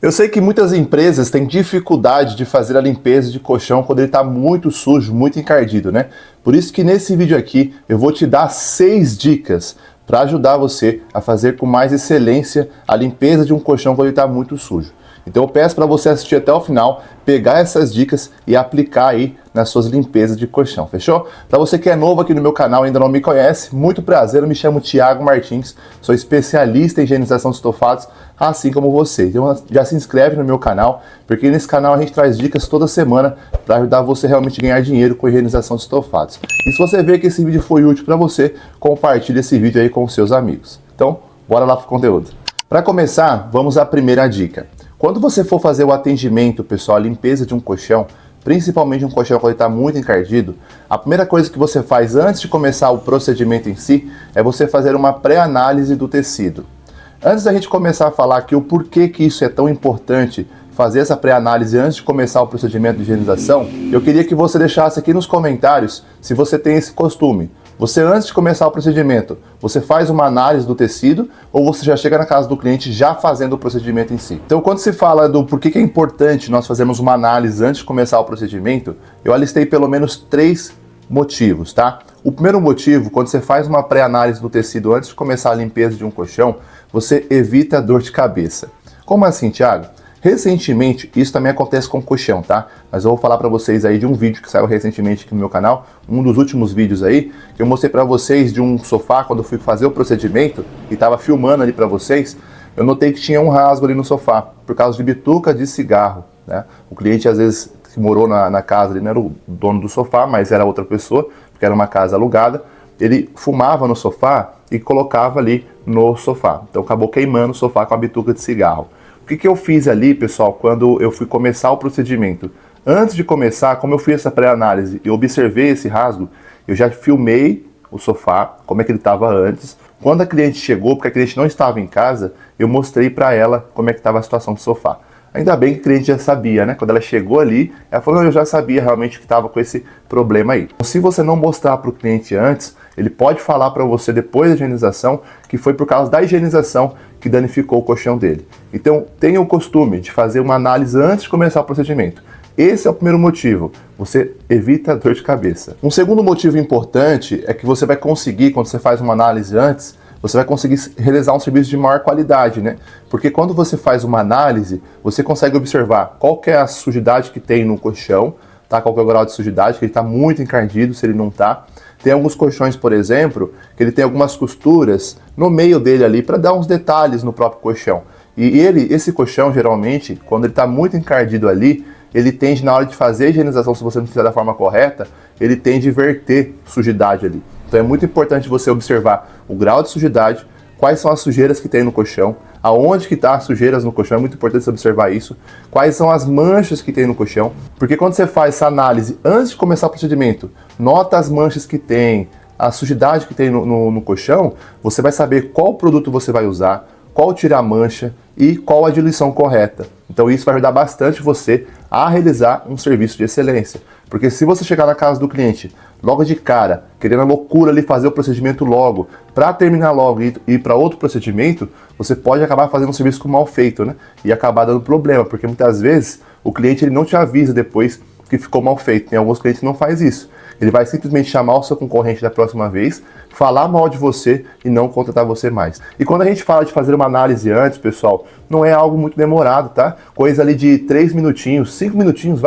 Eu sei que muitas empresas têm dificuldade de fazer a limpeza de colchão quando ele está muito sujo, muito encardido, né? Por isso que nesse vídeo aqui eu vou te dar 6 dicas para ajudar você a fazer com mais excelência a limpeza de um colchão quando ele está muito sujo. Então eu peço para você assistir até o final, pegar essas dicas e aplicar aí nas suas limpezas de colchão, fechou? Para você que é novo aqui no meu canal e ainda não me conhece, muito prazer, eu me chamo Thiago Martins, sou especialista em higienização de estofados, assim como você. Então já se inscreve no meu canal, porque nesse canal a gente traz dicas toda semana para ajudar você realmente a ganhar dinheiro com a higienização de estofados. E se você vê que esse vídeo foi útil para você, compartilhe esse vídeo aí com os seus amigos. Então, bora lá pro conteúdo. Para começar, vamos à primeira dica. Quando você for fazer o atendimento, pessoal, a limpeza de um colchão, principalmente um colchão quando ele está muito encardido, a primeira coisa que você faz antes de começar o procedimento em si é você fazer uma pré-análise do tecido. Antes da gente começar a falar aqui o porquê que isso é tão importante, fazer essa pré-análise antes de começar o procedimento de higienização, eu queria que você deixasse aqui nos comentários se você tem esse costume. Você, antes de começar o procedimento, você faz uma análise do tecido ou você já chega na casa do cliente já fazendo o procedimento em si? Então, quando se fala do porquê que é importante nós fazermos uma análise antes de começar o procedimento, eu alistei pelo menos 3 motivos, tá? O primeiro motivo, quando você faz uma pré-análise do tecido antes de começar a limpeza de um colchão, você evita a dor de cabeça. Como assim, Thiago? Recentemente, isso também acontece com colchão, tá? Mas eu vou falar para vocês aí de um vídeo que saiu recentemente aqui no meu canal, um dos últimos vídeos aí, que eu mostrei para vocês de um sofá, quando eu fui fazer o procedimento, e estava filmando ali para vocês, eu notei que tinha um rasgo ali no sofá, por causa de bituca de cigarro, né? O cliente, às vezes, que morou na casa, ele não era o dono do sofá, mas era outra pessoa, porque era uma casa alugada, ele fumava no sofá e colocava ali no sofá. Então acabou queimando o sofá com a bituca de cigarro. O que eu fiz ali, pessoal, quando eu fui começar o procedimento? Antes de começar, como eu fiz essa pré-análise e observei esse rasgo, eu já filmei o sofá, como é que ele estava antes. Quando a cliente chegou, porque a cliente não estava em casa, eu mostrei para ela como é que estava a situação do sofá. Ainda bem que a cliente já sabia, né? Quando ela chegou ali, ela falou, eu já sabia realmente que estava com esse problema aí. Então, se você não mostrar para o cliente antes, ele pode falar para você depois da higienização que foi por causa da higienização que danificou o colchão dele. Então, tenha o costume de fazer uma análise antes de começar o procedimento. Esse é o primeiro motivo, você evita a dor de cabeça. Um segundo motivo importante é que você vai conseguir, quando você faz uma análise antes, você vai conseguir realizar um serviço de maior qualidade, né? Porque quando você faz uma análise, você consegue observar qual que é a sujidade que tem no colchão, tá? Qual que é o grau de sujidade, que ele está muito encardido, se ele não está. Tem alguns colchões, por exemplo, que ele tem algumas costuras no meio dele ali para dar uns detalhes no próprio colchão. E esse colchão, geralmente, quando ele está muito encardido ali, ele tende, na hora de fazer a higienização, se você não fizer da forma correta, ele tende a verter sujidade ali. Então é muito importante você observar o grau de sujidade, quais são as sujeiras que tem no colchão, aonde que tá as sujeiras no colchão, é muito importante você observar isso, quais são as manchas que tem no colchão, porque quando você faz essa análise antes de começar o procedimento, nota as manchas que tem, a sujidade que tem no colchão, você vai saber qual produto você vai usar, qual tirar a mancha e qual a diluição correta. Então isso vai ajudar bastante você a realizar um serviço de excelência. Porque se você chegar na casa do cliente logo de cara, querendo a loucura ali fazer o procedimento logo, para terminar logo e ir para outro procedimento, você pode acabar fazendo um serviço mal feito, né? E acabar dando problema, porque muitas vezes o cliente ele não te avisa depois que ficou mal feito. Tem alguns clientes que não faz isso. Ele vai simplesmente chamar o seu concorrente da próxima vez, falar mal de você e não contratar você mais. E quando a gente fala de fazer uma análise antes, pessoal, não é algo muito demorado, tá? Coisa ali de 3 minutinhos, 5 minutinhos,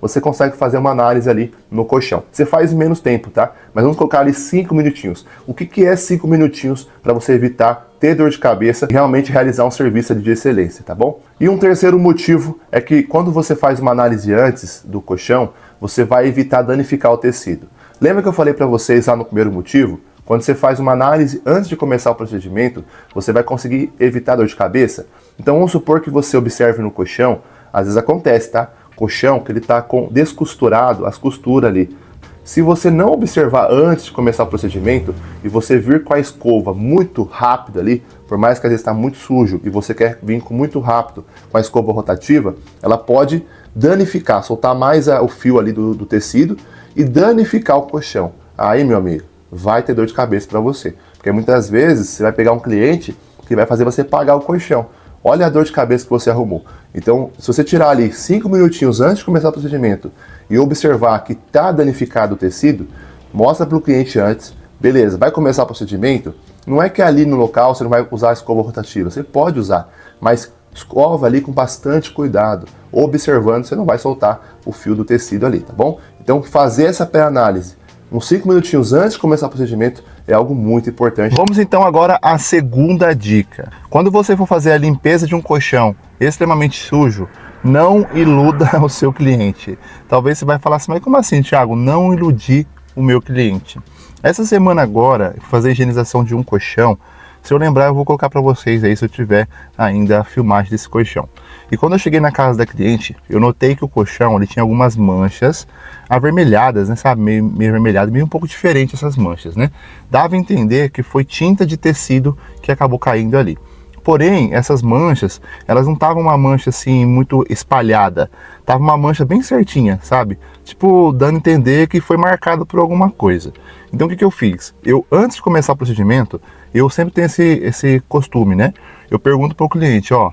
você consegue fazer uma análise ali no colchão. Você faz em menos tempo, tá? Mas vamos colocar ali 5 minutinhos. O que é 5 minutinhos para você evitar ter dor de cabeça e realmente realizar um serviço de excelência, tá bom? E um terceiro motivo é que quando você faz uma análise antes do colchão, você vai evitar danificar o tecido. Lembra que eu falei para vocês lá no primeiro motivo? Quando você faz uma análise antes de começar o procedimento, você vai conseguir evitar dor de cabeça? Então vamos supor que você observe no colchão, às vezes acontece, tá? Colchão que ele está descosturado, as costuras ali. Se você não observar antes de começar o procedimento e você vir com a escova muito rápido ali, por mais que às vezes está muito sujo e você quer vir com muito rápido com a escova rotativa, ela pode danificar, soltar mais o fio ali do tecido e danificar o colchão. Aí, meu amigo, vai ter dor de cabeça para você. Porque muitas vezes você vai pegar um cliente que vai fazer você pagar o colchão. Olha a dor de cabeça que você arrumou. Então, se você tirar ali 5 minutinhos antes de começar o procedimento e observar que está danificado o tecido, mostra para o cliente antes, beleza, vai começar o procedimento, não é que ali no local você não vai usar a escova rotativa, você pode usar, mas escova ali com bastante cuidado, observando, você não vai soltar o fio do tecido ali, tá bom? Então, fazer essa pré-análise uns 5 minutinhos antes de começar o procedimento é algo muito importante. Vamos então agora à segunda dica. Quando você for fazer a limpeza de um colchão extremamente sujo, não iluda o seu cliente. Talvez você vai falar assim, mas como assim, Thiago? Não iludir o meu cliente. Essa semana agora, eu vou fazer a higienização de um colchão. Se eu lembrar, eu vou colocar para vocês aí, se eu tiver ainda a filmagem desse colchão. E quando eu cheguei na casa da cliente, eu notei que o colchão ele tinha algumas manchas avermelhadas, né, sabe? Meio avermelhado, meio um pouco diferente essas manchas, né? Dava a entender que foi tinta de tecido que acabou caindo ali. Porém, essas manchas, elas não estavam uma mancha assim muito espalhada. Tava uma mancha bem certinha, sabe? Tipo, dando a entender que foi marcado por alguma coisa. Então o que eu fiz? Eu, antes de começar o procedimento, eu sempre tenho esse costume, né? Eu pergunto para o cliente, ó,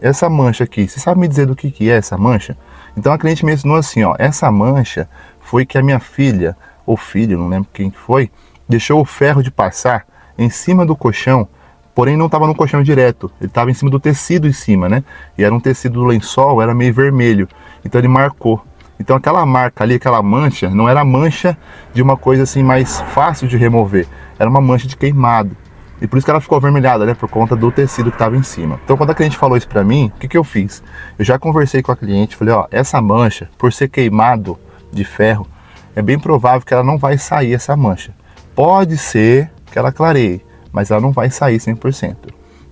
essa mancha aqui, você sabe me dizer do que é essa mancha? Então a cliente me ensinou assim, ó, essa mancha foi que a minha filha, ou filho, não lembro quem foi, deixou o ferro de passar em cima do colchão, porém não estava no colchão direto, ele estava em cima do tecido em cima, né? E era um tecido do lençol, era meio vermelho, então ele marcou. Então aquela marca ali, aquela mancha, não era mancha de uma coisa assim mais fácil de remover, era uma mancha de queimado. E por isso que ela ficou avermelhada, né? Por conta do tecido que estava em cima. Então quando a cliente falou isso pra mim, o que eu fiz? Eu já conversei com a cliente, falei, ó, essa mancha, por ser queimado de ferro, é bem provável que ela não vai sair essa mancha. Pode ser que ela clareie, mas ela não vai sair 100%.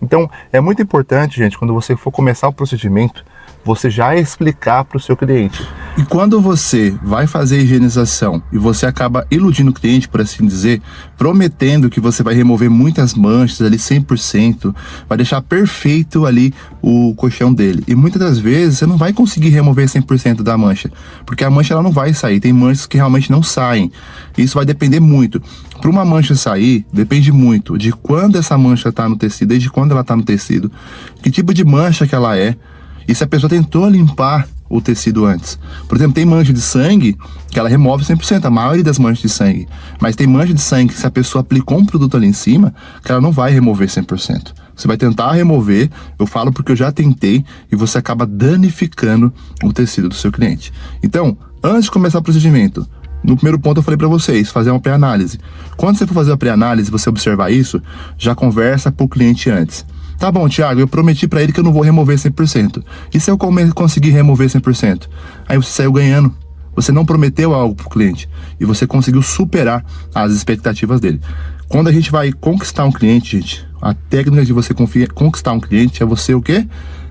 Então, é muito importante, gente, quando você for começar o procedimento, você já explicar para o seu cliente. E quando você vai fazer a higienização e você acaba iludindo o cliente, por assim dizer, prometendo que você vai remover muitas manchas ali 100%, vai deixar perfeito ali o colchão dele. E muitas das vezes você não vai conseguir remover 100% da mancha, porque a mancha ela não vai sair, tem manchas que realmente não saem. Isso vai depender muito. Para uma mancha sair, depende muito de quando essa mancha está no tecido, desde quando ela está no tecido, que tipo de mancha que ela é, e se a pessoa tentou limpar o tecido antes. Por exemplo, tem mancha de sangue que ela remove 100%, a maioria das manchas de sangue. Mas tem mancha de sangue que se a pessoa aplicou um produto ali em cima, que ela não vai remover 100%. Você vai tentar remover, eu falo porque eu já tentei, e você acaba danificando o tecido do seu cliente. Então, antes de começar o procedimento, no primeiro ponto eu falei para vocês, fazer uma pré-análise. Quando você for fazer a pré-análise, você observar isso, já conversa com o cliente antes. Tá bom, Thiago, eu prometi para ele que eu não vou remover 100%. E se eu conseguir remover 100%? Aí você saiu ganhando. Você não prometeu algo pro cliente e você conseguiu superar as expectativas dele. Quando a gente vai conquistar um cliente, gente, a técnica de você conquistar um cliente é você o quê?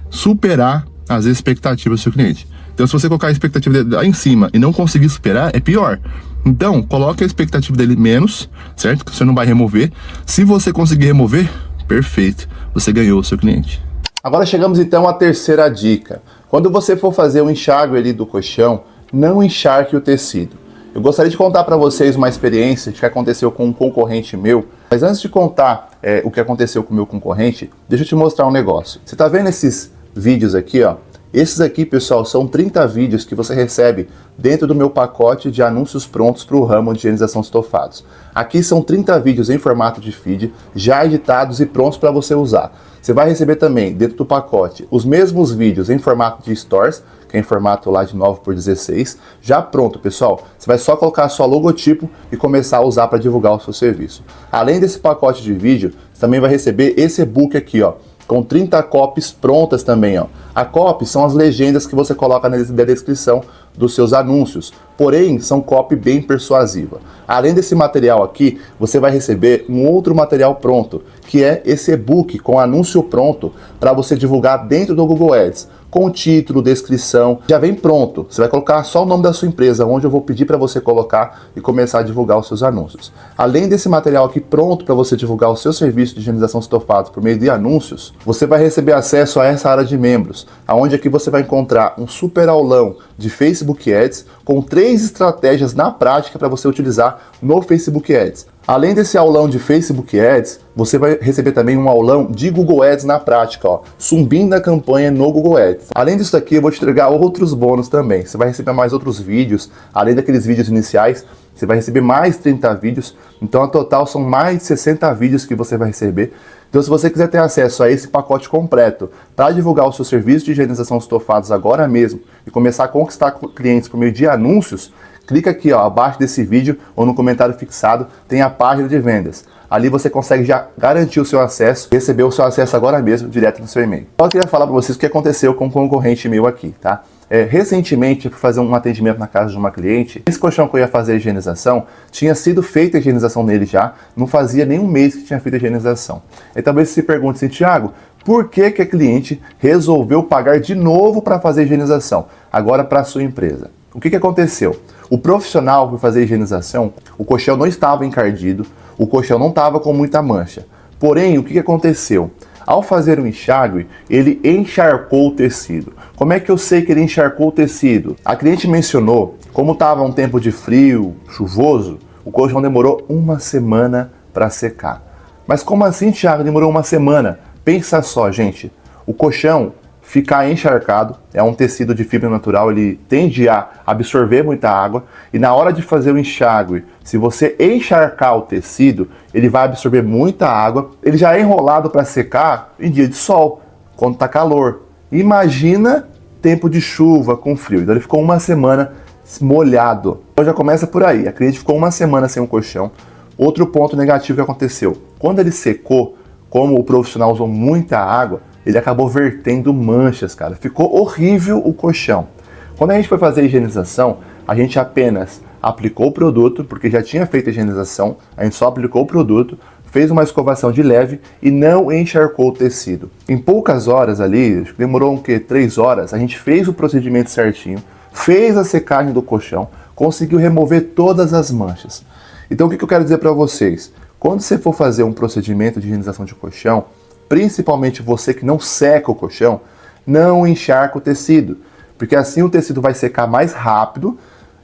Superar as expectativas do seu cliente. Então, se você colocar a expectativa dele lá em cima e não conseguir superar, é pior. Então, coloque a expectativa dele menos, certo? Que você não vai remover. Se você conseguir remover, perfeito, você ganhou o seu cliente. Agora chegamos então à terceira dica. Quando você for fazer o enxágue ali do colchão, não encharque o tecido. Eu gostaria de contar para vocês uma experiência que aconteceu com um concorrente meu. Mas antes de contar o que aconteceu com o meu concorrente, deixa eu te mostrar um negócio. Você está vendo esses vídeos aqui, ó? Esses aqui, pessoal, são 30 vídeos que você recebe dentro do meu pacote de anúncios prontos para o ramo de higienização de estofados. Aqui são 30 vídeos em formato de feed, já editados e prontos para você usar. Você vai receber também, dentro do pacote, os mesmos vídeos em formato de Stories, que é em formato lá de 9x16, já pronto, pessoal. Você vai só colocar sua logotipo e começar a usar para divulgar o seu serviço. Além desse pacote de vídeo, você também vai receber esse e-book aqui, ó, com 30 copies prontas também, ó. A copy são as legendas que você coloca na descrição dos seus anúncios, porém são copy bem persuasiva. Além desse material aqui, você vai receber um outro material pronto, que é esse e-book com anúncio pronto para você divulgar dentro do Google Ads, com título, descrição, já vem pronto. Você vai colocar só o nome da sua empresa, onde eu vou pedir para você colocar e começar a divulgar os seus anúncios. Além desse material aqui pronto para você divulgar o seu serviço de higienização de estofados por meio de anúncios, você vai receber acesso a essa área de membros, aonde aqui você vai encontrar um super aulão de Facebook Ads com 3 estratégias na prática para você utilizar no Facebook Ads. Além desse aulão de Facebook Ads, você vai receber também um aulão de Google Ads na prática, ó, subindo a campanha no Google Ads. Além disso aqui, eu vou te entregar outros bônus também. Você vai receber mais outros vídeos, além daqueles vídeos iniciais, você vai receber mais 30 vídeos. Então, a total são mais de 60 vídeos que você vai receber. Então, se você quiser ter acesso a esse pacote completo para divulgar o seu serviço de higienização de estofados agora mesmo e começar a conquistar clientes por meio de anúncios, clica aqui, ó, abaixo desse vídeo ou no comentário fixado, tem a página de vendas. Ali você consegue já garantir o seu acesso, receber o seu acesso agora mesmo, direto no seu e-mail. Eu queria falar para vocês o que aconteceu com um concorrente meu aqui, tá? Recentemente, eu fui fazer um atendimento na casa de uma cliente. Esse colchão que eu ia fazer a higienização, tinha sido feita a higienização nele já, não fazia nem um mês que tinha feito a higienização. E talvez você se pergunte assim, Thiago, por que a cliente resolveu pagar de novo para fazer a higienização, agora para a sua empresa? O que aconteceu? O profissional que foi fazer a higienização, o colchão não estava encardido, o colchão não estava com muita mancha. Porém, o que aconteceu? Ao fazer o enxágue, ele encharcou o tecido. Como é que eu sei que ele encharcou o tecido? A cliente mencionou, como estava um tempo de frio, chuvoso, o colchão demorou uma semana para secar. Mas como assim, Thiago, demorou uma semana? Pensa só, gente, o colchão ficar encharcado, é um tecido de fibra natural, ele tende a absorver muita água e na hora de fazer o enxágue, se você encharcar o tecido, ele vai absorver muita água, ele já é enrolado para secar em dia de sol, quando está calor. Imagina tempo de chuva com frio, então ele ficou uma semana molhado. Então já começa por aí, a cliente ficou uma semana sem o colchão. Outro ponto negativo que aconteceu, quando ele secou, como o profissional usou muita água, ele acabou vertendo manchas, cara. Ficou horrível o colchão. Quando a gente foi fazer a higienização, a gente apenas aplicou o produto, porque já tinha feito a higienização, a gente só aplicou o produto, fez uma escovação de leve e não encharcou o tecido. Em poucas horas ali, acho que demorou 3 horas, a gente fez o procedimento certinho, fez a secagem do colchão, conseguiu remover todas as manchas. Então o que eu quero dizer para vocês? Quando você for fazer um procedimento de higienização de colchão, principalmente você que não seca o colchão, não encharca o tecido, porque assim o tecido vai secar mais rápido,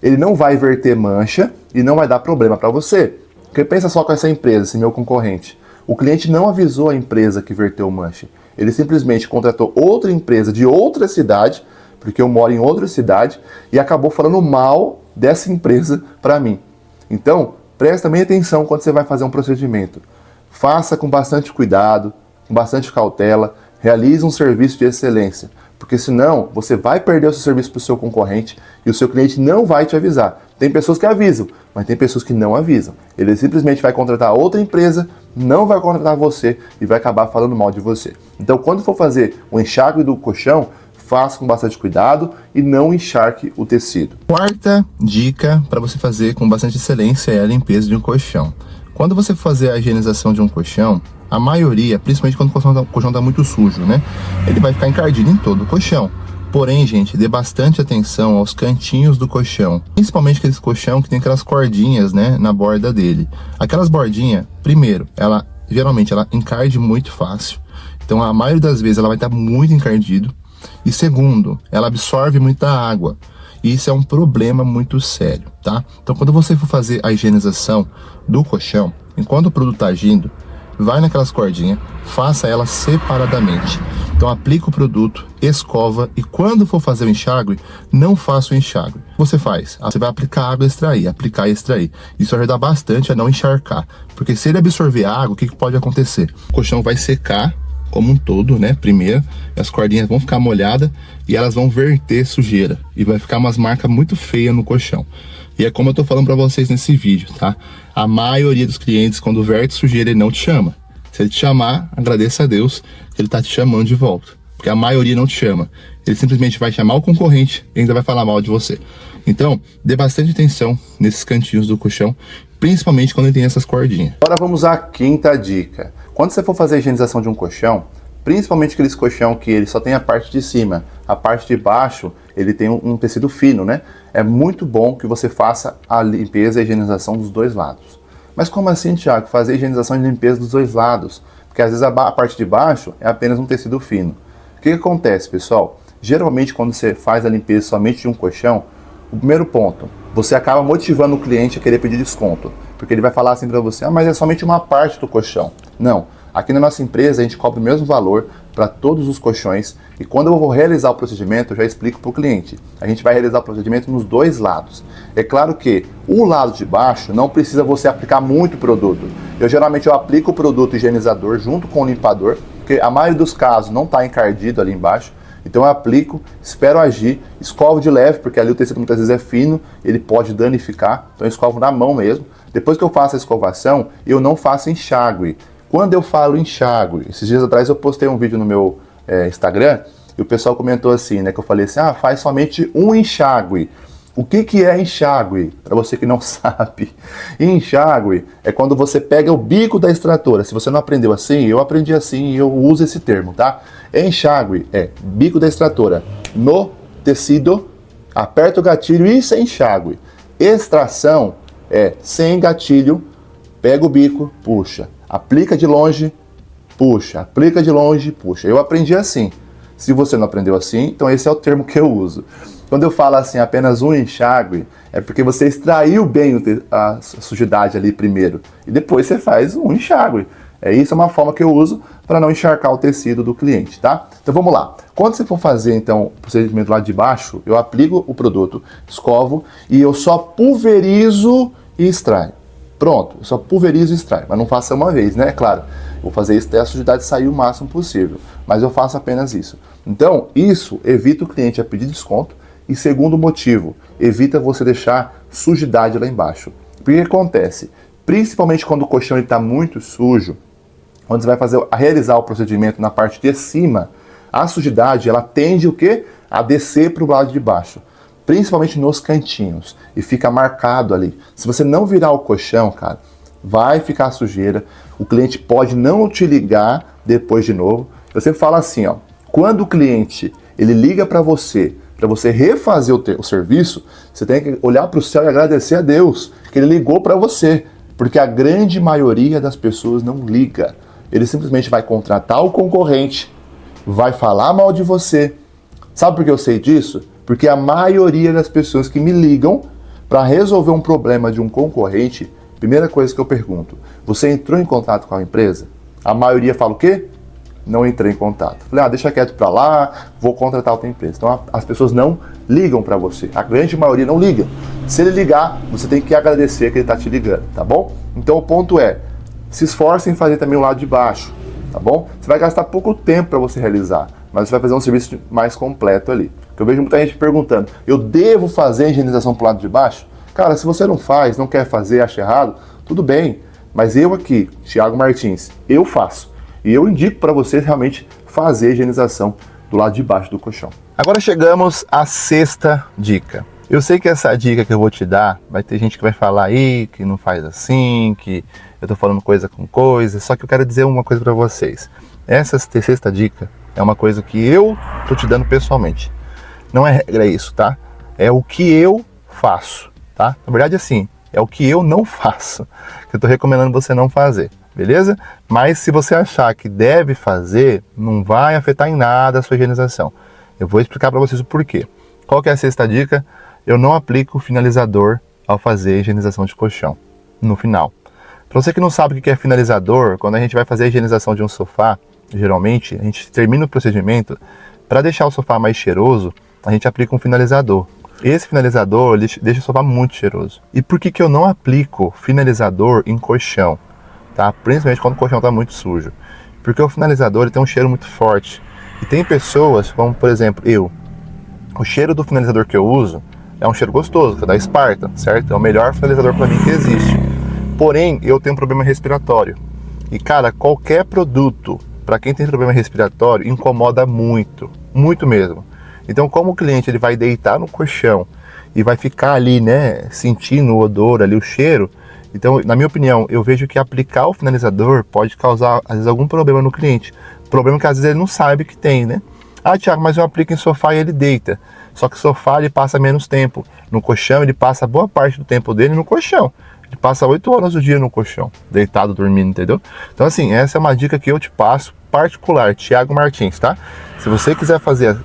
ele não vai verter mancha e não vai dar problema para você. Porque pensa só com essa empresa, esse meu concorrente. O cliente não avisou a empresa que verteu mancha, ele simplesmente contratou outra empresa de outra cidade, porque eu moro em outra cidade, e acabou falando mal dessa empresa para mim. Então, presta também atenção quando você vai fazer um procedimento. Faça com bastante cuidado, com bastante cautela, realize um serviço de excelência, porque senão você vai perder o seu serviço para o seu concorrente e o seu cliente não vai te avisar. Tem pessoas que avisam, mas tem pessoas que não avisam. Ele simplesmente vai contratar outra empresa, não vai contratar você e vai acabar falando mal de você. Então, quando for fazer o enxágue do colchão, faça com bastante cuidado e não encharque o tecido. Quarta dica para você fazer com bastante excelência é a limpeza de um colchão. Quando você for fazer a higienização de um colchão, a maioria, principalmente quando o colchão está muito sujo, né? Ele vai ficar encardido em todo o colchão. Porém, gente, dê bastante atenção aos cantinhos do colchão. Principalmente aqueles colchão que tem aquelas cordinhas, né, na borda dele. Aquelas bordinhas, primeiro, geralmente ela encarde muito fácil. Então, a maioria das vezes ela vai estar muito encardido. E segundo, ela absorve muita água. E isso é um problema muito sério, tá? Então, quando você for fazer a higienização do colchão, enquanto o produto está agindo, vai naquelas cordinhas, faça elas separadamente. Então, aplica o produto, escova e quando for fazer o enxágue, não faça o enxágue. Você faz, você vai aplicar água e extrair, aplicar e extrair. Isso ajuda bastante a não encharcar, porque se ele absorver a água, o que pode acontecer? O colchão vai secar como um todo, né? Primeiro, as cordinhas vão ficar molhadas e elas vão verter sujeira e vai ficar umas marcas muito feias no colchão. E é como eu tô falando para vocês nesse vídeo, tá? A maioria dos clientes, quando verte sujeira, ele não te chama. Se ele te chamar, agradeça a Deus que ele tá te chamando de volta, porque a maioria não te chama. Ele simplesmente vai chamar o concorrente e ainda vai falar mal de você. Então, dê bastante atenção nesses cantinhos do colchão, principalmente quando ele tem essas cordinhas. Agora vamos à quinta dica. Quando você for fazer a higienização de um colchão, principalmente aqueles colchão que ele só tem a parte de cima, a parte de baixo ele tem um tecido fino, né? É muito bom que você faça a limpeza e a higienização dos dois lados. Mas como assim, Thiago? Fazer a higienização e limpeza dos dois lados? Porque às vezes a parte de baixo é apenas um tecido fino. O que acontece, pessoal? Geralmente quando você faz a limpeza somente de um colchão, o primeiro ponto, você acaba motivando o cliente a querer pedir desconto. Porque ele vai falar assim para você, mas é somente uma parte do colchão. Não, aqui na nossa empresa a gente cobra o mesmo valor para todos os colchões e quando eu vou realizar o procedimento, eu já explico para o cliente. A gente vai realizar o procedimento nos dois lados. É claro que o lado de baixo não precisa você aplicar muito produto. Geralmente eu aplico o produto higienizador junto com o limpador, porque a maioria dos casos não está encardido ali embaixo. Então eu aplico, espero agir, escovo de leve, porque ali o tecido muitas vezes é fino, ele pode danificar, então eu escovo na mão mesmo. Depois que eu faço a escovação, eu não faço enxágue. Quando eu falo enxágue, esses dias atrás eu postei um vídeo no meu Instagram, e o pessoal comentou assim, né, que eu falei assim, faz somente um enxágue. O que é enxágue? Para você que não sabe, enxágue é quando você pega o bico da extratora. Se você não aprendeu assim, eu aprendi assim e eu uso esse termo, tá? Enxágue é bico da extratora no tecido, aperta o gatilho e isso é enxágue. Extração é sem gatilho, pega o bico, puxa, aplica de longe, puxa, aplica de longe, puxa. Eu aprendi assim. Se você não aprendeu assim, então esse é o termo que eu uso. Quando eu falo assim, apenas um enxágue, é porque você extraiu bem a sujidade ali primeiro. E depois você faz um enxágue. Isso é uma forma que eu uso para não encharcar o tecido do cliente, tá? Então vamos lá. Quando você for fazer, então, o procedimento lá de baixo, eu aplico o produto, escovo e eu só pulverizo e extraio. Pronto, eu só pulverizo e extraio. Mas não faça uma vez, né? Claro, eu vou fazer isso até a sujidade sair o máximo possível. Mas eu faço apenas isso. Então, isso evita o cliente a pedir desconto. E segundo motivo, evita você deixar sujidade lá embaixo. Porque acontece? Principalmente quando o colchão está muito sujo, quando você vai realizar o procedimento na parte de cima, a sujidade ela tende o quê? A descer para o lado de baixo. Principalmente nos cantinhos. E fica marcado ali. Se você não virar o colchão, cara, vai ficar sujeira. O cliente pode não te ligar depois de novo. Eu sempre falo assim, ó. Quando o cliente ele liga para você refazer o serviço, você tem que olhar para o céu e agradecer a Deus que ele ligou para você, porque a grande maioria das pessoas não liga. Ele simplesmente vai contratar o concorrente, vai falar mal de você. Sabe por que eu sei disso? Porque a maioria das pessoas que me ligam para resolver um problema de um concorrente, primeira coisa que eu pergunto, você entrou em contato com a empresa? A maioria fala o quê? Não entrei em contato. Falei, deixa quieto pra lá, vou contratar outra empresa. Então as pessoas não ligam pra você. A grande maioria não liga. Se ele ligar, você tem que agradecer que ele tá te ligando, tá bom? Então o ponto é, se esforce em fazer também o lado de baixo, tá bom? Você vai gastar pouco tempo para você realizar, mas você vai fazer um serviço mais completo ali. Eu vejo muita gente perguntando, eu devo fazer a higienização pro lado de baixo? Cara, se você não faz, não quer fazer, acha errado, tudo bem. Mas eu aqui, Thiago Martins, eu faço. E eu indico para você realmente fazer a higienização do lado de baixo do colchão. Agora chegamos à sexta dica. Eu sei que essa dica que eu vou te dar, vai ter gente que vai falar aí que não faz assim, que eu tô falando coisa com coisa, só que eu quero dizer uma coisa para vocês. Essa sexta dica é uma coisa que eu tô te dando pessoalmente. Não é regra isso, tá? É o que eu faço, tá? Na verdade, assim, é o que eu não faço, que eu tô recomendando você não fazer. Beleza? Mas se você achar que deve fazer, não vai afetar em nada a sua higienização. Eu vou explicar para vocês o porquê. Qual que é a sexta dica? Eu não aplico finalizador ao fazer a higienização de colchão, no final. Para você que não sabe o que é finalizador, quando a gente vai fazer a higienização de um sofá, geralmente, a gente termina o procedimento, para deixar o sofá mais cheiroso, a gente aplica um finalizador. Esse finalizador deixa o sofá muito cheiroso. E por que eu não aplico finalizador em colchão? Tá? Principalmente quando o colchão está muito sujo. Porque o finalizador ele tem um cheiro muito forte. E tem pessoas, como por exemplo eu, o cheiro do finalizador que eu uso é um cheiro gostoso, que é da Sparta, certo? É o melhor finalizador para mim que existe. Porém, eu tenho um problema respiratório. E cara, qualquer produto, para quem tem problema respiratório, incomoda muito, muito mesmo. Então, como o cliente ele vai deitar no colchão e vai ficar ali, né, sentindo o odor ali, o cheiro, então, na minha opinião, eu vejo que aplicar o finalizador pode causar, às vezes, algum problema no cliente. Problema que, às vezes, ele não sabe que tem, né? Thiago, mas eu aplico em sofá e ele deita. Só que o sofá, ele passa menos tempo. No colchão, ele passa boa parte do tempo dele no colchão. Ele passa 8 horas do dia no colchão, deitado, dormindo, entendeu? Então, assim, essa é uma dica que eu te passo, particular, Thiago Martins, tá? Se você quiser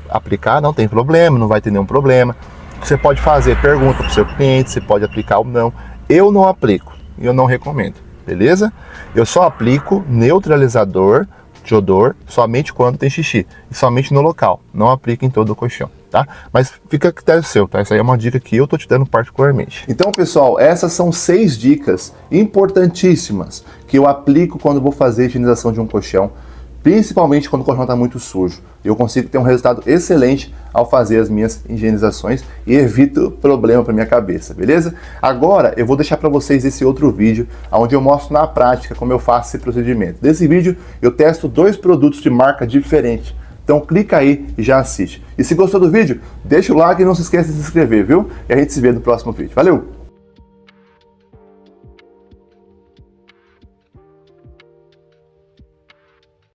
aplicar, não tem problema, não vai ter nenhum problema. Você pode fazer pergunta para o seu cliente, você pode aplicar ou não. Eu não aplico, e eu não recomendo, beleza? Eu só aplico neutralizador de odor somente quando tem xixi, e somente no local, não aplica em todo o colchão, tá? Mas fica a critério seu, tá? Essa aí é uma dica que eu tô te dando particularmente. Então, pessoal, essas são 6 dicas importantíssimas que eu aplico quando vou fazer a higienização de um colchão, principalmente quando o colchão está muito sujo. Eu consigo ter um resultado excelente ao fazer as minhas higienizações e evito problema para minha cabeça, beleza? Agora eu vou deixar para vocês esse outro vídeo, onde eu mostro na prática como eu faço esse procedimento. Nesse vídeo eu testo 2 produtos de marca diferente. Então clica aí e já assiste. E se gostou do vídeo, deixa o like e não se esqueça de se inscrever, viu? E a gente se vê no próximo vídeo. Valeu!